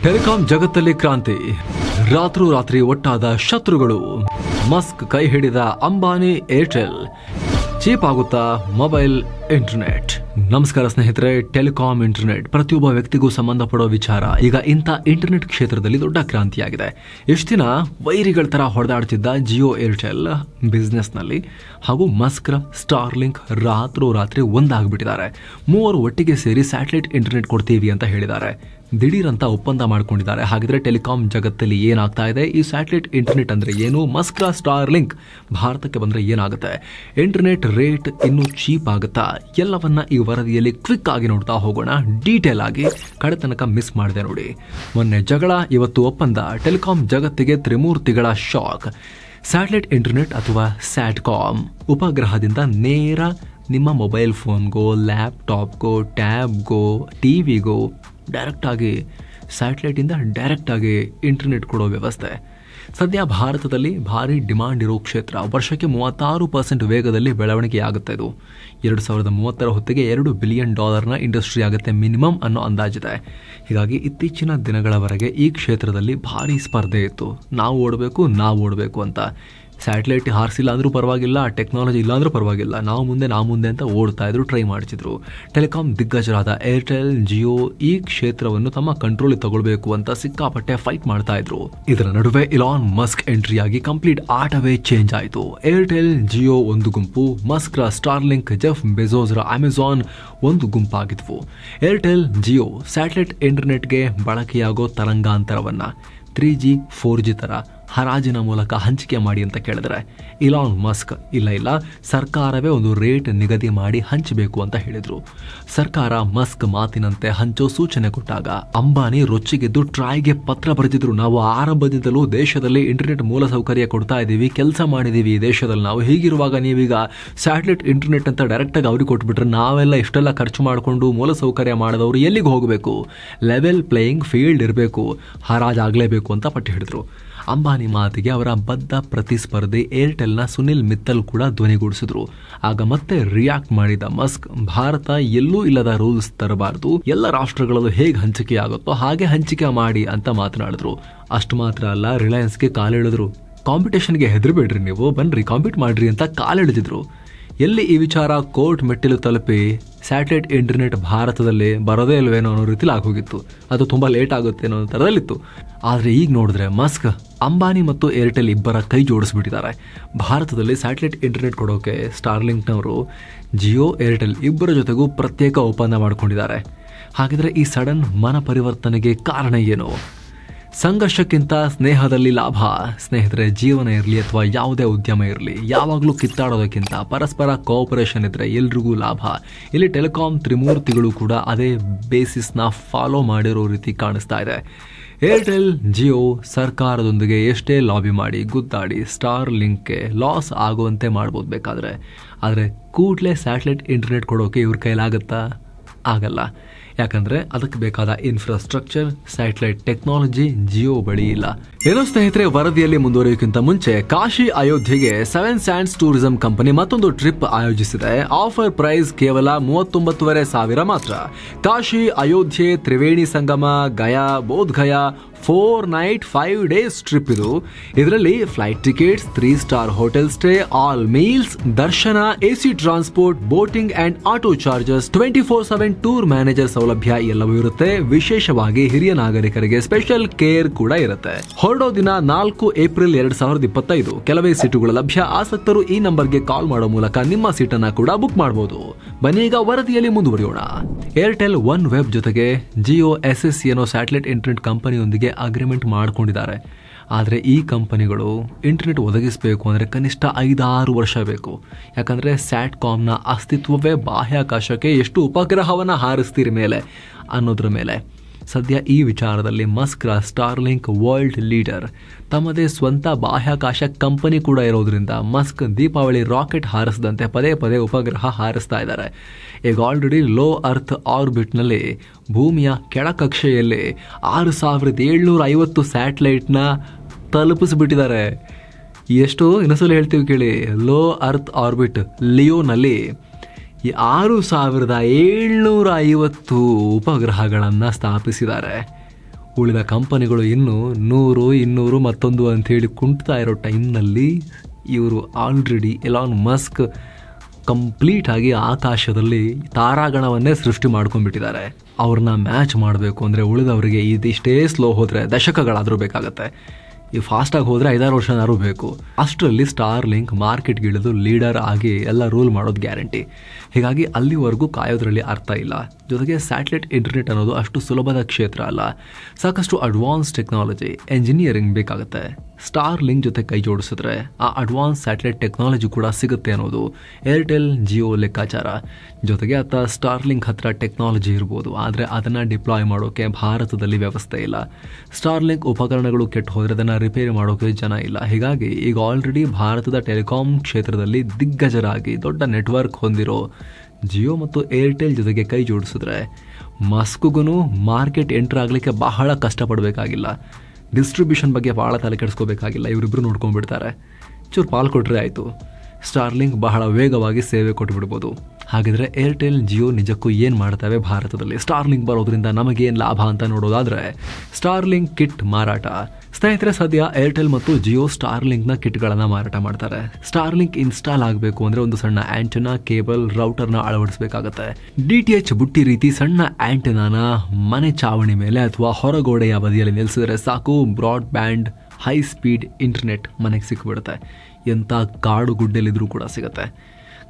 Telecom ಜಗತ್ತಲ್ಲಿ ಕ್ರಾಂತಿ, ರಾತ್ರೋರಾತ್ರಿ ಒಟ್ಟಾದ ಶತ್ರುಗಳು. ಮಸ್ಕ್ ಕೈ ಹಿಡಿದ ಅಂಬಾನಿ ಏರ್ಟೆಲ್, ಚೀಪ್ ಆಗುತ್ತಾ ಮೊಬೈಲ್ ಇಂಟರ್ನೆಟ್. ನಮಸ್ಕಾರ ಸ್ನೇಹಿತರೆ, ಟೆಲಿಕಾಂ ಇಂಟರ್ನೆಟ್ ಪ್ರತಿಯೊಬ್ಬ ವ್ಯಕ್ತಿಗೂ ಸಂಬಂಧಪಡೋ ವಿಚಾರ. ಈಗ ಇಂಥ ಇಂಟರ್ನೆಟ್ ಕ್ಷೇತ್ರದಲ್ಲಿ ದೊಡ್ಡ ಕ್ರಾಂತಿಯಾಗಿದೆ. ಎಷ್ಟು ದಿನ ವೈರಿಗಳ ತರ ಹೊಡೆದಾಡ್ತಿದ್ದ ಜಿಯೋ ಏರ್ಟೆಲ್ ಬಿಸ್ನೆಸ್ನಲ್ಲಿ ಹಾಗೂ ಮಸ್ಕ್ ಸ್ಟಾರ್ಲಿಂಕ್ ರಾತ್ರೋರಾತ್ರಿ ಒಂದಾಗ್ಬಿಟ್ಟಿದ್ದಾರೆ. ಮೂವರು ಒಟ್ಟಿಗೆ ಸೇರಿ ಸ್ಯಾಟಲೈಟ್ ಇಂಟರ್ನೆಟ್ ಕೊಡ್ತೀವಿ ಅಂತ ಹೇಳಿದ್ದಾರೆ. ದಿಢೀರ್ ಅಂತ ಒಪ್ಪಂದ ಮಾಡ್ಕೊಂಡಿದ್ದಾರೆ. ಹಾಗಿದ್ರೆ ಟೆಲಿಕಾಂ ಜಗತ್ತಲ್ಲಿ ಏನಾಗ್ತಾ ಇದೆ? ಈ ಸ್ಯಾಟಲೈಟ್ ಇಂಟರ್ನೆಟ್ ಅಂದ್ರೆ ಏನು? ಮಸ್ಕ್ ಸ್ಟಾರ್ಲಿಂಕ್ ಭಾರತಕ್ಕೆ ಬಂದ್ರೆ ಏನಾಗುತ್ತೆ? ಇಂಟರ್ನೆಟ್ ರೇಟ್ ಇನ್ನೂ ಚೀಪ್ ಆಗುತ್ತಾ? ಎಲ್ಲವನ್ನ ಈ ವರದಿಯಲ್ಲಿ ಕ್ವಿಕ್ ಆಗಿ ನೋಡ್ತಾ ಹೋಗೋಣ. ಡೀಟೇಲ್ ಆಗಿ ಕಡೆ ತನಕ ಮಿಸ್ ಮಾಡಿದೆ ನೋಡಿ. ಮೊನ್ನೆ ಜಗಳ, ಇವತ್ತು ಒಪ್ಪಂದ. ಟೆಲಿಕಾಂ ಜಗತ್ತಿಗೆ ತ್ರಿಮೂರ್ತಿಗಳ ಶಾಕ್. ಸ್ಯಾಟಲೈಟ್ ಇಂಟರ್ನೆಟ್ ಅಥವಾ ಸ್ಯಾಟ್ಕಾಮ್ ಉಪಗ್ರಹದಿಂದ ನೇರ ನಿಮ್ಮ ಮೊಬೈಲ್ ಫೋನ್ಗೋ, ಲ್ಯಾಪ್ಟಾಪ್ಗೋ, ಟ್ಯಾಬ್ಗೋ, ಟಿವಿಗೋ ಡೈರೆಕ್ಟ್ ಆಗಿ ಸ್ಯಾಟಲೈಟಿಂದ ಡೈರೆಕ್ಟ್ ಆಗಿ ಇಂಟರ್ನೆಟ್ ಕೊಡೋ ವ್ಯವಸ್ಥೆ ಸದ್ಯ ಭಾರತದಲ್ಲಿ ಭಾರಿ ಡಿಮಾಂಡ್ ಇರೋ ಕ್ಷೇತ್ರ. ವರ್ಷಕ್ಕೆ 36% ವೇಗದಲ್ಲಿ ಬೆಳವಣಿಗೆ ಆಗುತ್ತೆ. ಇದು 2030 ಹೊತ್ತಿಗೆ $2 ಬಿಲಿಯನ್ ಇಂಡಸ್ಟ್ರಿ ಆಗುತ್ತೆ ಮಿನಿಮಮ್ ಅನ್ನೋ ಅಂದಾಜಿದೆ. ಹೀಗಾಗಿ ಇತ್ತೀಚಿನ ದಿನಗಳವರೆಗೆ ಈ ಕ್ಷೇತ್ರದಲ್ಲಿ ಭಾರಿ ಸ್ಪರ್ಧೆ ಇತ್ತು. ನಾವು ಓಡಬೇಕು ಅಂತ. ಸ್ಯಾಟಲೈಟ್ ಹಾರಿಸಿಲ್ಲ ಅಂದ್ರೂ ಪರವಾಗಿಲ್ಲ, ಟೆಕ್ನಾಲಜಿ ಇಲ್ಲ ಅಂದ್ರೂ ಪರವಾಗಿಲ್ಲ, ನಾವು ಮುಂದೆ ಅಂತ ಓಡ್ತಾ ಇದ್ರು, ಟ್ರೈ ಮಾಡ್ತಿದ್ರು. ಟೆಲಿಕಾಂ ದಿಗ್ಗಜರಾದ ಏರ್ಟೆಲ್, ಜಿಯೋ ಈ ಕ್ಷೇತ್ರವನ್ನು ತಮ್ಮ ಕಂಟ್ರೋಲ್ ತಗೊಳ್ಬೇಕು ಅಂತ ಸಿಕ್ಕಾಪಟ್ಟೆ ಫೈಟ್ ಮಾಡ್ತಾ ಇದ್ರು. ಇದರ ನಡುವೆ ಇಲಾನ್ ಮಸ್ಕ್ ಎಂಟ್ರಿ ಆಗಿ ಕಂಪ್ಲೀಟ್ ಆಟವೇ ಚೇಂಜ್ ಆಯಿತು. ಏರ್ಟೆಲ್, ಜಿಯೋ ಒಂದು ಗುಂಪು, Musk Starlink, Jeff Bezos Amazon ಒಂದು ಗುಂಪಾಗಿದ್ವು. ಏರ್ಟೆಲ್, ಜಿಯೋ ಸ್ಯಾಟಲೈಟ್ ಇಂಟರ್ನೆಟ್ಗೆ ಬಳಕೆಯಾಗೋ ತರಂಗಾಂತರವನ್ನ 3G 4G ತರ ಹರಾಜಿನ ಮೂಲಕ ಹಂಚಿಕೆ ಮಾಡಿ ಅಂತ ಕೇಳಿದ್ರೆ ಇಲಾನ್ ಮಸ್ಕ್ ಇಲ್ಲ ಸರ್ಕಾರವೇ ಒಂದು ರೇಟ್ ನಿಗದಿ ಮಾಡಿ ಹಂಚಬೇಕು ಅಂತ ಹೇಳಿದ್ರು. ಸರ್ಕಾರ ಮಸ್ಕ್ ಮಾತಿನಂತೆ ಹಂಚೋ ಸೂಚನೆ ಕೊಟ್ಟಾಗ ಅಂಬಾನಿ ರೊಚ್ಚಿಗೆದ್ದು ಟ್ರಾಯ್ಗೆ ಪತ್ರ ಬರೆದಿದ್ರು. ನಾವು ಆರಂಭದಿಂದಲೂ ದೇಶದಲ್ಲಿ ಇಂಟರ್ನೆಟ್ ಮೂಲಸೌಕರ್ಯ ಕೊಡ್ತಾ ಇದ್ದೀವಿ, ಕೆಲಸ ಮಾಡಿದೀವಿ ದೇಶದಲ್ಲಿ ನಾವು. ಹೀಗಿರುವಾಗ ನೀವೀಗ ಸ್ಯಾಟಲೈಟ್ ಇಂಟರ್ನೆಟ್ ಅಂತ ಡೈರೆಕ್ಟ್ ಆಗಿ ಅವ್ರಿಗೆ ಕೊಟ್ಬಿಟ್ರೆ ನಾವೆಲ್ಲ ಇಷ್ಟೆಲ್ಲ ಖರ್ಚು ಮಾಡಿಕೊಂಡು ಮೂಲಸೌಕರ್ಯ ಮಾಡಿದವರು ಎಲ್ಲಿಗೆ ಹೋಗಬೇಕು? ಲೆವೆಲ್ ಪ್ಲೇಯಿಂಗ್ ಫೀಲ್ಡ್ ಇರಬೇಕು, ಹರಾಜಾಗಲೇಬೇಕು ಅಂತ ಪಟ್ಟು ಹಿಡಿದ್ರು. ಅಂಬಾನಿ ಮಾತಿಗೆ ಅವರ ಬದ್ಧ ಪ್ರತಿಸ್ಪರ್ಧಿ ಏರ್ಟೆಲ್ನ ಸುನಿಲ್ ಮಿತ್ತಲ್ ಕೂಡ ಧ್ವನಿಗೂಡಿಸಿದ್ರು. ಆಗ ಮತ್ತೆ ರಿಯಾಕ್ಟ್ ಮಾಡಿದ ಮಸ್ಕ್, ಭಾರತ ಎಲ್ಲೂ ಇಲ್ಲದ ರೂಲ್ಸ್ ತರಬಾರದು, ಎಲ್ಲ ರಾಷ್ಟ್ರಗಳಲ್ಲೂ ಹೇಗೆ ಹಂಚಿಕೆ ಆಗುತ್ತೋ ಹಾಗೆ ಹಂಚಿಕೆ ಮಾಡಿ ಅಂತ ಮಾತನಾಡಿದ್ರು. ಅಷ್ಟು ಮಾತ್ರ ಅಲ್ಲ, ರಿಲಯನ್ಸ್ಗೆ ಕಾಲೆಳೆದ್ರು. ಕಾಂಪಿಟೇಷನ್ಗೆ ಹೆದರಬೇಡ್ರಿ, ನೀವು ಬನ್ರಿ ಕಾಂಪೀಟ್ ಮಾಡ್ರಿ ಅಂತ ಕಾಲೆಳೆದಿದ್ರು. ಎಲ್ಲಿ ಈ ವಿಚಾರ ಕೋರ್ಟ್ ಮೆಟ್ಟಿಲು ತಲುಪಿ ಸ್ಯಾಟಲೈಟ್ ಇಂಟರ್ನೆಟ್ ಭಾರತದಲ್ಲಿ ಬರೋದೇ ಇಲ್ವೇನೋ ಅನ್ನೋ ರೀತಿಲಿ ಆಗೋಗಿತ್ತು. ಅದು ತುಂಬಾ ಲೇಟ್ ಆಗುತ್ತೆ ಅನ್ನೋ ಥರದಲ್ಲಿತ್ತು. ಆದರೆ ಈಗ ನೋಡಿದ್ರೆ ಮಸ್ಕ್ ಅಂಬಾನಿ ಮತ್ತು ಏರ್ಟೆಲ್ ಇಬ್ಬರ ಕೈ ಜೋಡಿಸ್ಬಿಟ್ಟಿದ್ದಾರೆ. ಭಾರತದಲ್ಲಿ ಸ್ಯಾಟಲೈಟ್ ಇಂಟರ್ನೆಟ್ ಕೊಡೋಕೆ ಸ್ಟಾರ್ಲಿಂಕ್ನವರು ಜಿಯೋ, ಏರ್ಟೆಲ್ ಇಬ್ಬರ ಜೊತೆಗೂ ಪ್ರತ್ಯೇಕ ಒಪ್ಪಂದ ಮಾಡಿಕೊಂಡಿದ್ದಾರೆ. ಹಾಗಿದ್ರೆ ಈ ಸಡನ್ ಮನ ಪರಿವರ್ತನೆಗೆ ಕಾರಣ ಏನು? ಸಂಘರ್ಷಕ್ಕಿಂತ ಸ್ನೇಹದಲ್ಲಿ ಲಾಭ. ಸ್ನೇಹಿತರೆ, ಜೀವನ ಇರಲಿ ಅಥವಾ ಯಾವುದೇ ಉದ್ಯಮ ಇರಲಿ, ಯಾವಾಗಲೂ ಕಿತ್ತಾಡೋದಕ್ಕಿಂತ ಪರಸ್ಪರ ಕೋಆಪರೇಷನ್ ಇದ್ರೆ ಎಲ್ರಿಗೂ ಲಾಭ. ಇಲ್ಲಿ ಟೆಲಿಕಾಂ ತ್ರಿಮೂರ್ತಿಗಳು ಕೂಡ ಅದೇ ಬೇಸಿಸ್ನ ಫಾಲೋ ಮಾಡಿರೋ ರೀತಿ ಕಾಣಿಸ್ತಾ ಇದೆ. ಏರ್ಟೆಲ್, ಜಿಯೋ ಸರ್ಕಾರದೊಂದಿಗೆ ಎಷ್ಟೇ ಲಾಬಿ ಮಾಡಿ ಗುದ್ದಾಡಿ ಸ್ಟಾರ್ ಲಿಂಕ್ಗೆ ಲಾಸ್ ಆಗುವಂತೆ ಮಾಡ್ಬೋದು ಬೇಕಾದ್ರೆ. ಆದರೆ ಕೂಡಲೇ ಸ್ಯಾಟಲೈಟ್ ಇಂಟರ್ನೆಟ್ ಕೊಡೋಕೆ ಇವ್ರ ಕೈಲಾಗುತ್ತಾ? ಆಗಲ್ಲ. ಯಾಕಂದ್ರೆ ಅದಕ್ಕೆ ಬೇಕಾದ ಇನ್ಫ್ರಾಸ್ಟ್ರಕ್ಚರ್, ಸ್ಯಾಟಲೈಟ್ ಟೆಕ್ನಾಲಜಿ ಜಿಯೋ ಬಳಿ ಇಲ್ಲ. ಏನೋ ಸ್ನೇಹಿತರೆ, ವರದಿಯಲ್ಲಿ ಮುಂದುವರಿಯೋಕ್ಕಿಂತ ಮುಂಚೆ ಕಾಶಿ ಅಯೋಧ್ಯೆಗೆ 7 ಸ್ಯಾಂಡ್ಸ್ ಟೂರಿಸಂ ಕಂಪನಿ ಮತ್ತೊಂದು ಟ್ರಿಪ್ ಆಯೋಜಿಸಿದೆ. ಆಫರ್ ಪ್ರೈಸ್ ಕೇವಲ 39,500 ಮಾತ್ರ. Kashi Ayodhya Triveni Sangam Gaya Bodh Gaya 4 night 5 days trip ಇದು. ಇದರಲ್ಲಿ flight tickets, 3 star hotel stay, all meals, ದರ್ಶನ, AC transport, boating and auto charges, 24/7 tour manager ಸೌಲಭ್ಯ ಎಲ್ಲವೂ ಇರುತ್ತೆ. ವಿಶೇಷವಾಗಿ ಹಿರಿಯ ನಾಗರಿಕರಿಗೆ ಸ್ಪೆಷಲ್ ಕೇರ್ ಕೂಡ ಇರುತ್ತೆ. ಹೊರಡೋ ದಿನ 4 ಏಪ್ರಿಲ್ 2025. ಕೆಲವೇ ಸೀಟುಗಳು ಲಭ್ಯ. ಆಸಕ್ತರು ಈ ನಂಬರ್ಗೆ ಕಾಲ್ ಮಾಡೋ ಮೂಲಕ ನಿಮ್ಮ ಸೀಟನ್ನ ಕೂಡ ಬುಕ್ ಮಾಡಬಹುದು. ಬನ್ನಿ ಈಗ ವರದಿಯಲ್ಲಿ ಮುಂದುವರಿಯೋಣ. ಏರ್ಟೆಲ್ ಒನ್ ವೆಬ್ ಜೊತೆಗೆ ಜಿಯೋ SS ಏನೋ ಸ್ಯಾಟಲೈಟ್ ಇಂಟರ್ನೆಟ್ ಕಂಪನಿಯೊಂದಿಗೆ ಅಗ್ರಿಮೆಂಟ್ ಮಾಡಿಕೊಂಡಿದ್ದಾರೆ. ಆದರೆ ಈ ಕಂಪನಿಗಳು ಇಂಟರ್ನೆಟ್ ಒದಗಿಸಬೇಕು ಅಂದರೆ ಕನಿಷ್ಠ 5-6 ವರ್ಷ ಬೇಕು. ಯಾಕಂದರೆ ಸ್ಯಾಟ್ಕಾಮ್ನ ಅಸ್ತಿತ್ವವೇ ಬಾಹ್ಯಾಕಾಶಕ್ಕೆ ಎಷ್ಟು ಉಪಗ್ರಹವನ್ನು ಹಾರಿಸ್ತೀರಿ ಮೇಲೆ ಅನ್ನೋದ್ರ ಮೇಲೆ. ಸದ್ಯ ಈ ವಿಚಾರದಲ್ಲಿ ಮಸ್ಕ್ ಸ್ಟಾರ್ಲಿಂಕ್ ವರ್ಲ್ಡ್ ಲೀಡರ್. ತಮ್ಮದೇ ಸ್ವಂತ ಬಾಹ್ಯಾಕಾಶ ಕಂಪನಿ ಕೂಡ ಇರೋದ್ರಿಂದ ಮಸ್ಕ್ ದೀಪಾವಳಿ ರಾಕೆಟ್ ಹಾರಿಸದಂತೆ ಪದೇ ಉಪಗ್ರಹ ಹಾರಿಸ್ತಾ ಇದ್ದಾರೆ. ಈಗ ಆಲ್ರೆಡಿ ಲೋ ಅರ್ತ್ ಆರ್ಬಿಟ್ನಲ್ಲಿ ಭೂಮಿಯ ಕೆಳಕಕ್ಷೆಯಲ್ಲಿ 6,750 ಸ್ಯಾಟಲೈಟ್ನ ತಲುಪಿಸ್ಬಿಟ್ಟಿದ್ದಾರೆ. ಎಷ್ಟು ಇನ್ನೊಂದ್ಸಲ ಹೇಳ್ತೀವಿ ಕೇಳಿ. ಲೋ ಅರ್ತ್ ಆರ್ಬಿಟ್ ಲಿಯೋನಲ್ಲಿ 6,750 ಉಪಗ್ರಹಗಳನ್ನು ಸ್ಥಾಪಿಸಿದ್ದಾರೆ. ಉಳಿದ ಕಂಪನಿಗಳು ಇನ್ನು 100, 200 ಮತ್ತೊಂದು ಅಂಥೇಳಿ ಕುಂಟ್ತಾ ಇರೋ ಟೈಮ್ನಲ್ಲಿ ಇವರು ಆಲ್ರೆಡಿ ಎಲಾನ್ ಮಸ್ಕ್ ಕಂಪ್ಲೀಟ್ ಆಗಿ ಆಕಾಶದಲ್ಲಿ ತಾರಾಗಣವನ್ನೇ ಸೃಷ್ಟಿ ಮಾಡ್ಕೊಂಡ್ಬಿಟ್ಟಿದ್ದಾರೆ. ಅವ್ರನ್ನ ಮ್ಯಾಚ್ ಮಾಡಬೇಕು ಅಂದರೆ ಉಳಿದವರಿಗೆ ಇದಿಷ್ಟೇ ಸ್ಲೋ ಹೋದರೆ ದಶಕಗಳಾದರೂ ಬೇಕಾಗತ್ತೆ. ಈ ಫಾಸ್ಟಾಗಿ ಹೋದರೆ 5-6 ವರ್ಷನಾದ್ರೂ ಬೇಕು. ಅಷ್ಟರಲ್ಲಿ ಸ್ಟಾರ್ ಲಿಂಕ್ ಮಾರ್ಕೆಟ್ಗೆ ಇಳಿದು ಲೀಡರ್ ಆಗಿ ಎಲ್ಲ ರೂಲ್ ಮಾಡೋದು ಗ್ಯಾರಂಟಿ. ಹೀಗಾಗಿ ಅಲ್ಲಿವರೆಗೂ ಕಾಯೋದ್ರಲ್ಲಿ ಅರ್ಥ ಇಲ್ಲ. ಜೊತೆಗೆ ಸ್ಯಾಟಲೈಟ್ ಇಂಟರ್ನೆಟ್ ಅನ್ನೋದು ಅಷ್ಟು ಸುಲಭದ ಕ್ಷೇತ್ರ ಅಲ್ಲ. ಸಾಕಷ್ಟು ಅಡ್ವಾನ್ಸ್ ಟೆಕ್ನಾಲಜಿ, ಎಂಜಿನಿಯರಿಂಗ್ ಬೇಕಾಗುತ್ತೆ. ಸ್ಟಾರ್ ಲಿಂಕ್ ಜೊತೆ ಕೈ ಜೋಡಿಸಿದ್ರೆ ಆ ಅಡ್ವಾನ್ಸ್ ಸ್ಯಾಟಲೈಟ್ ಟೆಕ್ನಾಲಜಿ ಕೂಡ ಸಿಗುತ್ತೆ ಅನ್ನೋದು ಏರ್ಟೆಲ್ ಜಿಯೋ ಲೆಕ್ಕಾಚಾರ. ಜೊತೆಗೆ ಸ್ಟಾರ್ ಲಿಂಕ್ ಹತ್ರ ಟೆಕ್ನಾಲಜಿ ಇರ್ಬೋದು, ಆದರೆ ಅದನ್ನು ಡಿಪ್ಲಾಯ್ ಮಾಡೋಕೆ ಭಾರತದಲ್ಲಿ ವ್ಯವಸ್ಥೆ ಇಲ್ಲ. ಸ್ಟಾರ್ ಲಿಂಕ್ ಉಪಕರಣಗಳು ಕೆಟ್ಟು ಹೋದರೆ ಅದನ್ನು ರಿಪೇರಿ ಮಾಡೋಕೆ ಜನ ಇಲ್ಲ. ಹೀಗಾಗಿ ಈಗ ಆಲ್ರೆಡಿ ಭಾರತದ ಟೆಲಿಕಾಂ ಕ್ಷೇತ್ರದಲ್ಲಿ ದಿಗ್ಗಜರಾಗಿ ದೊಡ್ಡ ನೆಟ್ವರ್ಕ್ ಹೊಂದಿರೋ ಜಿಯೋ ಮತ್ತು ಏರ್ಟೆಲ್ ಜೊತೆಗೆ ಕೈ ಜೋಡಿಸಿದ್ರೆ ಮಸ್ಕ್ಗೂ ಮಾರ್ಕೆಟ್ ಎಂಟರ್ ಆಗಲಿಕ್ಕೆ ಬಹಳ ಕಷ್ಟಪಡಬೇಕಾಗಿಲ್ಲ. ಡಿಸ್ಟ್ರಿಬ್ಯೂಷನ್ ಬಗ್ಗೆ ಭಾಳ ತಲೆ ಕೆಡಿಸ್ಕೋಬೇಕಾಗಿಲ್ಲ. ಇವರಿಬ್ಬರು ನೋಡ್ಕೊಂಡ್ಬಿಡ್ತಾರೆ. ಚೂರು ಪಾಲು ಕೊಟ್ಟರೆ ಆಯಿತು. ಸ್ಟಾರ್ಲಿಂಕ್ ಬಹಳ ವೇಗವಾಗಿ ಸೇವೆ ಕೊಟ್ಟುಬಿಡ್ಬೋದು. ಹಾಗಿದ್ರೆ ಏರ್ಟೆಲ್ ಜಿಯೋ ನಿಜಕ್ಕೂ ಏನು ಮಾಡ್ತವೆ ಭಾರತದಲ್ಲಿ? ಸ್ಟಾರ್ಲಿಂಕ್ ಬರೋದ್ರಿಂದ ನಮಗೇನು ಲಾಭ ಅಂತ ನೋಡೋದಾದರೆ ಸ್ಟಾರ್ಲಿಂಕ್ ಕಿಟ್ ಮಾರಾಟ. ಸ್ನೇಹಿತರೆ, ಸದ್ಯ ಏರ್ಟೆಲ್ ಮತ್ತು ಜಿಯೋ ಸ್ಟಾರ್ಲಿಂಕ್ನ ಕಿಟ್ಗಳನ್ನು ಮಾರಾಟ ಮಾಡ್ತಾರೆ. ಸ್ಟಾರ್ಲಿಂಕ್ ಇನ್ಸ್ಟಾಲ್ ಆಗಬೇಕು ಅಂದರೆ ಒಂದು ಸಣ್ಣ ಆ್ಯಂಟೆನಾ, ಕೇಬಲ್, ರೌಟರ್ನ ಅಳವಡಿಸಬೇಕಾಗತ್ತೆ. DTH ಬುಟ್ಟಿ ರೀತಿ ಸಣ್ಣ ಆ್ಯಂಟೆನಾನ ಮನೆ ಚಾವಣಿ ಮೇಲೆ ಅಥವಾ ಹೊರಗೋಡೆಯ ಬದಿಯಲ್ಲಿ ನಿಲ್ಲಿಸಿದ್ರೆ ಸಾಕು, broadband high speed internet ಮನೆಗೆ ಸಿಕ್ಕಿಬಿಡುತ್ತೆ. ಎಂಥ ಕಾಡು ಗುಡ್ಡೆಲಿದ್ರೂ ಕೂಡ ಸಿಗುತ್ತೆ.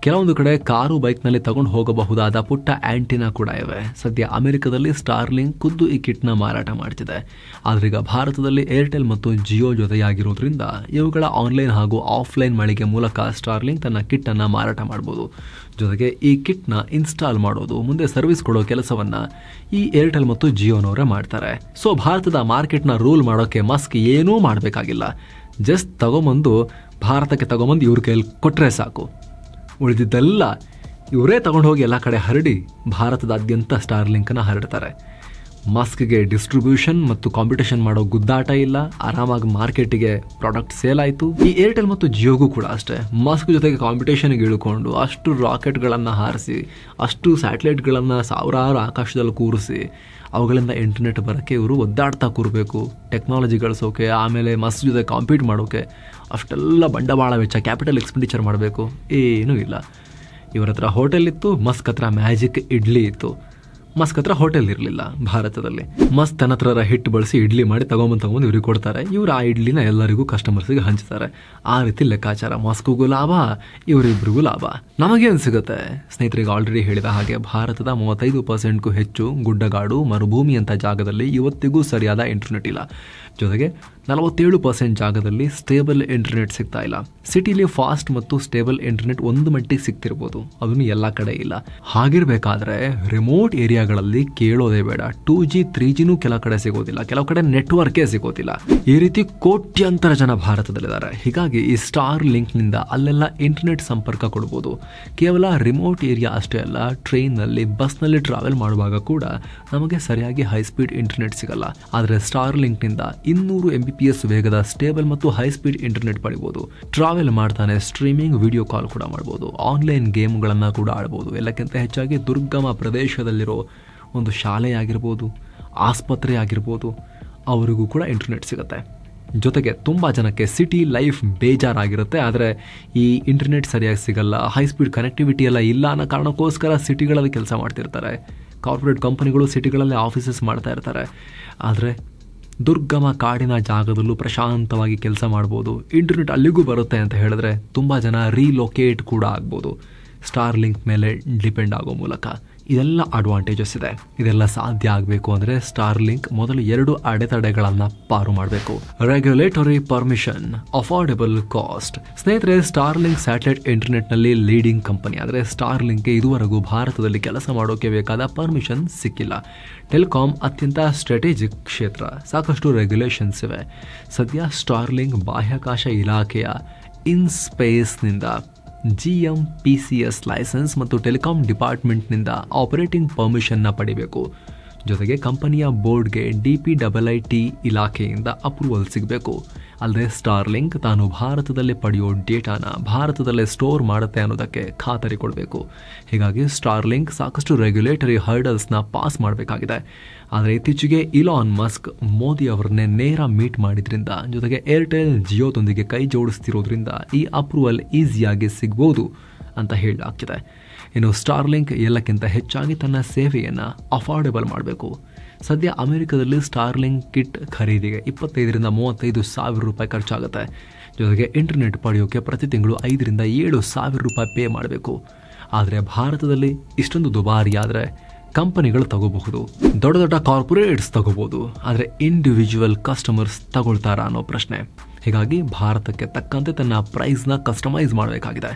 ಕೆಲವೊಂದು ಕಡೆ ಕಾರು, ಬೈಕ್ನಲ್ಲಿ ತಗೊಂಡು ಹೋಗಬಹುದಾದ ಪುಟ್ಟ ಆ್ಯಂಟಿನಾ ಕೂಡ ಇವೆ. ಸದ್ಯ ಅಮೆರಿಕದಲ್ಲಿ ಸ್ಟಾರ್ಲಿಂಕ್ ಖುದ್ದು ಈ ಕಿಟ್ನ ಮಾರಾಟ ಮಾಡ್ತಿದೆ. ಆದರೆ ಈಗ ಭಾರತದಲ್ಲಿ ಏರ್ಟೆಲ್ ಮತ್ತು ಜಿಯೋ ಜೊತೆಯಾಗಿರೋದ್ರಿಂದ ಇವುಗಳ ಆನ್ಲೈನ್ ಹಾಗೂ ಆಫ್ಲೈನ್ ಮಳಿಗೆ ಮೂಲಕ ಸ್ಟಾರ್ಲಿಂಕ್ ತನ್ನ ಕಿಟ್ಟನ್ನು ಮಾರಾಟ ಮಾಡ್ಬೋದು. ಜೊತೆಗೆ ಈ ಕಿಟ್ನ ಇನ್ಸ್ಟಾಲ್ ಮಾಡೋದು, ಮುಂದೆ ಸರ್ವಿಸ್ ಕೊಡೋ ಕೆಲಸವನ್ನು ಈ ಏರ್ಟೆಲ್ ಮತ್ತು ಜಿಯೋನವರೇ ಮಾಡ್ತಾರೆ. ಸೊ ಭಾರತದ ಮಾರ್ಕೆಟ್ನ ರೂಲ್ ಮಾಡೋಕ್ಕೆ ಮಸ್ಕ್ ಏನೂ ಮಾಡಬೇಕಾಗಿಲ್ಲ. ಜಸ್ಟ್ ತಗೊಂಬಂದು ಭಾರತಕ್ಕೆ ತಗೊಂಬಂದು ಇವ್ರ ಕೈಯಲ್ಲಿ ಕೊಟ್ಟರೆ ಸಾಕು. ಉಳಿದಿದ್ದೆಲ್ಲ ಇವರೇ ತಗೊಂಡು ಹೋಗಿ ಎಲ್ಲ ಕಡೆ ಹರಡಿ ಭಾರತದಾದ್ಯಂತ ಸ್ಟಾರ್ಲಿಂಕನ್ನು ಹರಡ್ತಾರೆ. ಮಸ್ಕ್ಗೆ ಡಿಸ್ಟ್ರಿಬ್ಯೂಷನ್ ಮತ್ತು ಕಾಂಪಿಟೇಷನ್ ಮಾಡೋ ಗುದ್ದಾಟ ಇಲ್ಲ. ಆರಾಮಾಗಿ ಮಾರ್ಕೆಟಿಗೆ ಪ್ರಾಡಕ್ಟ್ ಸೇಲ್ ಆಯಿತು. ಈ ಏರ್ಟೆಲ್ ಮತ್ತು ಜಿಯೋಗೂ ಕೂಡ ಅಷ್ಟೇ. ಮಸ್ಕ್ ಜೊತೆಗೆ ಕಾಂಪಿಟೇಷನ್ಗೆ ಇಳ್ಕೊಂಡು ಅಷ್ಟು ರಾಕೆಟ್ಗಳನ್ನು ಹಾರಿಸಿ, ಅಷ್ಟು ಸ್ಯಾಟಲೈಟ್ಗಳನ್ನು ಸಾವಿರಾರು ಆಕಾಶದಲ್ಲಿ ಕೂರಿಸಿ ಅವುಗಳಿಂದ ಇಂಟರ್ನೆಟ್ ಬರೋಕ್ಕೆ ಇವರು ಒದ್ದಾಡ್ತಾ ಕೂರಬೇಕು. ಟೆಕ್ನಾಲಜಿ ಗಳಿಸೋಕೆ, ಆಮೇಲೆ ಮಸ್ಕ್ ಜೊತೆ ಕಾಂಪೀಟ್ ಮಾಡೋಕ್ಕೆ ಅಷ್ಟೆಲ್ಲ ಬಂಡವಾಳ ವೆಚ್ಚ, ಕ್ಯಾಪಿಟಲ್ ಎಕ್ಸ್ಪೆಂಡಿಚರ್ ಮಾಡಬೇಕು. ಏನೂ ಇಲ್ಲ. ಇವರ ಹತ್ರ ಹೋಟೆಲ್ ಇತ್ತು, ಮಸ್ಕ್ ಹತ್ರ ಮ್ಯಾಜಿಕ್ ಇಡ್ಲಿ ಇತ್ತು. ಮಸ್ಕ್ ಹತ್ರ ಹೋಟೆಲ್ ಇರಲಿಲ್ಲ ಭಾರತದಲ್ಲಿ. ಮಸ್ಕ್ ತನ್ನ ಹತ್ರ ಹಿಟ್ಟು ಬಳಸಿ ಇಡ್ಲಿ ಮಾಡಿ ತಗೊಂಬಂದು ಇವ್ರಿಗೆ ಕೊಡ್ತಾರೆ. ಇವರು ಆ ಇಡ್ಲಿನ ಎಲ್ಲರಿಗೂ ಕಸ್ಟಮರ್ಸ್ಗೆ ಹಂಚ್ತಾರೆ. ಆ ರೀತಿ ಲೆಕ್ಕಾಚಾರ. ಮಸ್ಕ್ಗೂ ಲಾಭ, ಇವರಿಬ್ಬರಿಗೂ ಲಾಭ. ನಮಗೇನು ಸಿಗುತ್ತೆ? ಸ್ನೇಹಿತರಿಗೆ ಆಲ್ರೆಡಿ ಹೇಳಿದ ಹಾಗೆ ಭಾರತದ 35%ಕ್ಕೂ ಹೆಚ್ಚು ಗುಡ್ಡಗಾಡು, ಮರುಭೂಮಿ ಅಂತ ಜಾಗದಲ್ಲಿ ಇವತ್ತಿಗೂ ಸರಿಯಾದ ಇಂಟರ್ನೆಟ್ ಇಲ್ಲ. ಜೊತೆಗೆ 47% ಜಾಗದಲ್ಲಿ ಸ್ಟೇಬಲ್ ಇಂಟರ್ನೆಟ್ ಸಿಗ್ತಾ ಇಲ್ಲ. ಸಿಟಿಲಿ ಫಾಸ್ಟ್ ಮತ್ತು ಸ್ಟೇಬಲ್ ಇಂಟರ್ನೆಟ್ ಒಂದು ಮಟ್ಟಿಗೆ ಸಿಗ್ತಿರ್ಬೋದು, ಅದನ್ನು ಎಲ್ಲ ಕಡೆ ಇಲ್ಲ. ಹಾಗಿರ್ಬೇಕಾದ್ರೆ ರಿಮೋಟ್ ಏರಿಯಾಗಳಲ್ಲಿ ಕೇಳೋದೇ ಬೇಡ. 2G 3Gನೂ ಕೆಲ ಕಡೆ ಸಿಗೋದಿಲ್ಲ, ಕೆಲವು ಕಡೆ ನೆಟ್ವರ್ಕೇ ಸಿಗೋದಿಲ್ಲ. ಈ ರೀತಿ ಕೋಟ್ಯಾಂತರ ಜನ ಭಾರತದಲ್ಲಿದ್ದಾರೆ. ಹೀಗಾಗಿ ಈ ಸ್ಟಾರ್ ಲಿಂಕ್ನಿಂದ ಅಲ್ಲೆಲ್ಲ ಇಂಟರ್ನೆಟ್ ಸಂಪರ್ಕ ಕೊಡ್ಬೋದು. ಕೇವಲ ರಿಮೋಟ್ ಏರಿಯಾ ಅಷ್ಟೇ ಅಲ್ಲ, ಟ್ರೈನ್ನಲ್ಲಿ, ಬಸ್ನಲ್ಲಿ ಟ್ರಾವೆಲ್ ಮಾಡುವಾಗ ಕೂಡ ನಮಗೆ ಸರಿಯಾಗಿ ಹೈ ಸ್ಪೀಡ್ ಇಂಟರ್ನೆಟ್ ಸಿಗಲ್ಲ. ಆದರೆ ಸ್ಟಾರ್ ಲಿಂಕ್ನಿಂದ 200 Mbps ವೇಗದ ಸ್ಟೇಬಲ್ ಮತ್ತು ಹೈ ಸ್ಪೀಡ್ ಇಂಟರ್ನೆಟ್ ಪಡಿಬೋದು. ಟ್ರಾವೆಲ್ ಮಾಡ್ತಾನೆ ಸ್ಟ್ರೀಮಿಂಗ್, ವಿಡಿಯೋ ಕಾಲ್ ಕೂಡ ಮಾಡ್ಬೋದು. ಆನ್ಲೈನ್ ಗೇಮ್ಗಳನ್ನು ಕೂಡ ಆಡ್ಬೋದು. ಎಲ್ಲಕ್ಕಿಂತ ಹೆಚ್ಚಾಗಿ ದುರ್ಗಮ ಪ್ರದೇಶದಲ್ಲಿರೋ ಒಂದು ಶಾಲೆ ಆಗಿರ್ಬೋದು, ಆಸ್ಪತ್ರೆ ಆಗಿರ್ಬೋದು, ಅವರಿಗೂ ಕೂಡ ಇಂಟರ್ನೆಟ್ ಸಿಗುತ್ತೆ. ಜೊತೆಗೆ ತುಂಬ ಜನಕ್ಕೆ ಸಿಟಿ ಲೈಫ್ ಬೇಜಾರಾಗಿರುತ್ತೆ. ಆದರೆ ಈ ಇಂಟರ್ನೆಟ್ ಸರಿಯಾಗಿ ಸಿಗಲ್ಲ, ಹೈ ಸ್ಪೀಡ್ ಕನೆಕ್ಟಿವಿಟಿ ಎಲ್ಲ ಇಲ್ಲ ಅನ್ನೋ ಕಾರಣಕ್ಕೋಸ್ಕರ ಸಿಟಿಗಳಲ್ಲಿ ಕೆಲಸ ಮಾಡ್ತಿರ್ತಾರೆ. ಕಾರ್ಪೊರೇಟ್ ಕಂಪನಿಗಳು ಸಿಟಿಗಳಲ್ಲಿ ಆಫೀಸಸ್ ಮಾಡ್ತಾ ಇರ್ತಾರೆ. ಆದರೆ ದುರ್ಗಮ ಕಾಡಿನ ಜಾಗದಲ್ಲೂ ಪ್ರಶಾಂತವಾಗಿ ಕೆಲಸ ಮಾಡ್ಬೋದು. ಇಂಟರ್ನೆಟ್ ಅಲ್ಲಿಗೂ ಬರುತ್ತೆ ಅಂತ ಹೇಳಿದ್ರೆ ತುಂಬ ಜನ ರೀಲೊಕೇಟ್ ಕೂಡ ಆಗ್ಬೋದು ಸ್ಟಾರ್ ಲಿಂಕ್ ಮೇಲೆ ಡಿಪೆಂಡ್ ಆಗೋ ಮೂಲಕ. ಇದೆಲ್ಲ ಅಡ್ವಾಂಟೇಜಸ್ ಇದೆ. ಇದೆಲ್ಲ ಸಾಧ್ಯ ಆಗಬೇಕು ಅಂದರೆ ಸ್ಟಾರ್ ಲಿಂಕ್ ಮೊದಲು 2 ಅಡೆತಡೆಗಳನ್ನು ಪಾರು ಮಾಡಬೇಕು. Regulatory permission, affordable cost. ಸ್ನೇಹಿತರೆ, ಸ್ಟಾರ್ ಲಿಂಕ್ ಸ್ಯಾಟಲೈಟ್ ಇಂಟರ್ನೆಟ್ನಲ್ಲಿ ಲೀಡಿಂಗ್ ಕಂಪನಿ. ಆದರೆ ಸ್ಟಾರ್ ಲಿಂಕ್ಗೆ ಇದುವರೆಗೂ ಭಾರತದಲ್ಲಿ ಕೆಲಸ ಮಾಡೋಕೆ ಬೇಕಾದ ಪರ್ಮಿಷನ್ ಸಿಕ್ಕಿಲ್ಲ. ಟೆಲಿಕಾಂ ಅತ್ಯಂತ ಸ್ಟ್ರಾಟಜಿಕ್ ಕ್ಷೇತ್ರ, ಸಾಕಷ್ಟು ರೆಗ್ಯುಲೇಷನ್ಸ್ ಇವೆ. ಸದ್ಯ ಸ್ಟಾರ್ ಲಿಂಕ್ ಬಾಹ್ಯಾಕಾಶ ಇಲಾಖೆಯ ಇನ್ಸ್ಪೇಸ್ನಿಂದ GMPCS ಲೈಸೆನ್ಸ್ ಮತ್ತು ಟೆಲಿಕಾಂ ಡಿಪಾರ್ಟ್ಮೆಂಟ್ನಿಂದ ಆಪರೇಟಿಂಗ್ ಪರ್ಮಿಷನ್ನ ಪಡಿಬೇಕು. ಜೊತೆಗೆ ಕಂಪನಿಯ ಬೋರ್ಡ್ಗೆ DPIIT ಇಲಾಖೆಯಿಂದ ಅಪ್ರೂವಲ್ ಸಿಗಬೇಕು. ಅಲ್ಲದೆ ಸ್ಟಾರ್ಲಿಂಕ್ ತಾನು ಭಾರತದಲ್ಲಿ ಪಡೆಯೋ ಡೇಟಾನ ಭಾರತದಲ್ಲೇ ಸ್ಟೋರ್ ಮಾಡುತ್ತೆ ಅನ್ನೋದಕ್ಕೆ ಖಾತರಿ ಕೊಡಬೇಕು. ಹೀಗಾಗಿ ಸ್ಟಾರ್ಲಿಂಕ್ ಸಾಕಷ್ಟು ರೆಗ್ಯುಲೇಟರಿ ಹರ್ಡಲ್ಸ್ನ ಪಾಸ್ ಮಾಡಬೇಕಾಗಿದೆ. ಆದರೆ ಇತ್ತೀಚೆಗೆ ಇಲಾನ್ ಮಸ್ಕ್ ಮೋದಿ ಅವರನ್ನೇ ನೇರ ಮೀಟ್ ಮಾಡಿದ್ರಿಂದ, ಜೊತೆಗೆ ಏರ್ಟೆಲ್ ಜಿಯೋದೊಂದಿಗೆ ಕೈ ಜೋಡಿಸ್ತಿರೋದ್ರಿಂದ ಈ ಅಪ್ರೂವಲ್ ಈಸಿಯಾಗಿ ಸಿಗ್ಬೋದು ಅಂತ ಹೇಳಲಾಗ್ತಿದೆ. ಇನ್ನು ಸ್ಟಾರ್ಲಿಂಕ್ ಎಲ್ಲಕ್ಕಿಂತ ಹೆಚ್ಚಾಗಿ ತನ್ನ ಸೇವೆಯನ್ನು ಅಫೋರ್ಡೆಬಲ್ ಮಾಡಬೇಕು. ಸದ್ಯ ಅಮೆರಿಕದಲ್ಲಿ ಸ್ಟಾರ್ಲಿಂಕ್ ಕಿಟ್ ಖರೀದಿಗೆ 25,000 to 35,000 ರೂಪಾಯಿ ಖರ್ಚಾಗುತ್ತೆ. ಜೊತೆಗೆ ಇಂಟರ್ನೆಟ್ ಪಡೆಯೋಕೆ ಪ್ರತಿ ತಿಂಗಳು 5,000 to 7,000 ರೂಪಾಯಿ ಪೇ ಮಾಡಬೇಕು. ಆದರೆ ಭಾರತದಲ್ಲಿ ಇಷ್ಟೊಂದು ದುಬಾರಿ ಆದರೆ ಕಂಪನಿಗಳು ತಗೋಬಹುದು, ದೊಡ್ಡ ದೊಡ್ಡ ಕಾರ್ಪೊರೇಟ್ಸ್ ತಗೋಬಹುದು, ಆದರೆ ಇಂಡಿವಿಜುವಲ್ ಕಸ್ಟಮರ್ಸ್ ತಗೊಳ್ತಾರಾ ಅನ್ನೋ ಪ್ರಶ್ನೆ. ಹೀಗಾಗಿ ಭಾರತಕ್ಕೆ ತಕ್ಕಂತೆ ತನ್ನ ಪ್ರೈಸ್ನ ಕಸ್ಟಮೈಸ್ ಮಾಡಬೇಕಾಗಿದೆ.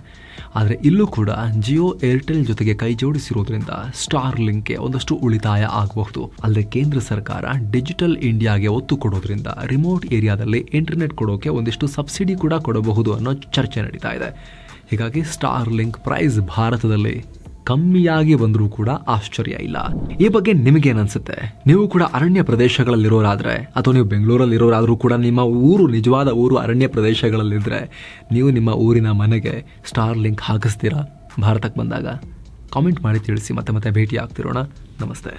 ಆದರೆ ಇಲ್ಲೂ ಕೂಡ ಜಿಯೋ ಏರ್ಟೆಲ್ ಜೊತೆಗೆ ಕೈ ಜೋಡಿಸಿರೋದ್ರಿಂದ ಸ್ಟಾರ್ಲಿಂಕ್ಗೆ ಒಂದಷ್ಟು ಉಳಿತಾಯ ಆಗಬಹುದು. ಅಲ್ಲದೆ ಕೇಂದ್ರ ಸರ್ಕಾರ ಡಿಜಿಟಲ್ ಇಂಡಿಯಾಗೆ ಒತ್ತು ಕೊಡೋದ್ರಿಂದ ರಿಮೋಟ್ ಏರಿಯಾದಲ್ಲಿ ಇಂಟರ್ನೆಟ್ ಕೊಡೋಕೆ ಒಂದಿಷ್ಟು ಸಬ್ಸಿಡಿ ಕೂಡ ಕೊಡಬಹುದು ಅನ್ನೋ ಚರ್ಚೆ ನಡೀತಾ ಇದೆ. ಹೀಗಾಗಿ ಸ್ಟಾರ್ಲಿಂಕ್ ಪ್ರೈಸ್ ಭಾರತದಲ್ಲಿ ಕಮ್ಮಿಯಾಗಿ ಬಂದರೂ ಕೂಡ ಆಶ್ಚರ್ಯ ಇಲ್ಲ. ಈ ಬಗ್ಗೆ ನಿಮಗೇನನ್ಸುತ್ತೆ? ನೀವು ಕೂಡ ಅರಣ್ಯ ಪ್ರದೇಶಗಳಲ್ಲಿರೋರಾದ್ರೆ ಅಥವಾ ನೀವು ಬೆಂಗಳೂರಲ್ಲಿರೋರಾದರೂ ಕೂಡ ನಿಮ್ಮ ಊರು ನಿಜವಾದ ಊರು ಅರಣ್ಯ ಪ್ರದೇಶಗಳಲ್ಲಿದ್ದರೆ ನೀವು ನಿಮ್ಮ ಊರಿನ ಮನೆಗೆ ಸ್ಟಾರ್ಲಿಂಕ್ ಹಾಕಿಸ್ತೀರಾ ಭಾರತಕ್ಕೆ ಬಂದಾಗ? ಕಾಮೆಂಟ್ ಮಾಡಿ ತಿಳಿಸಿ. ಮತ್ತೆ ಭೇಟಿ ಆಗ್ತಿರೋಣ. ನಮಸ್ತೆ.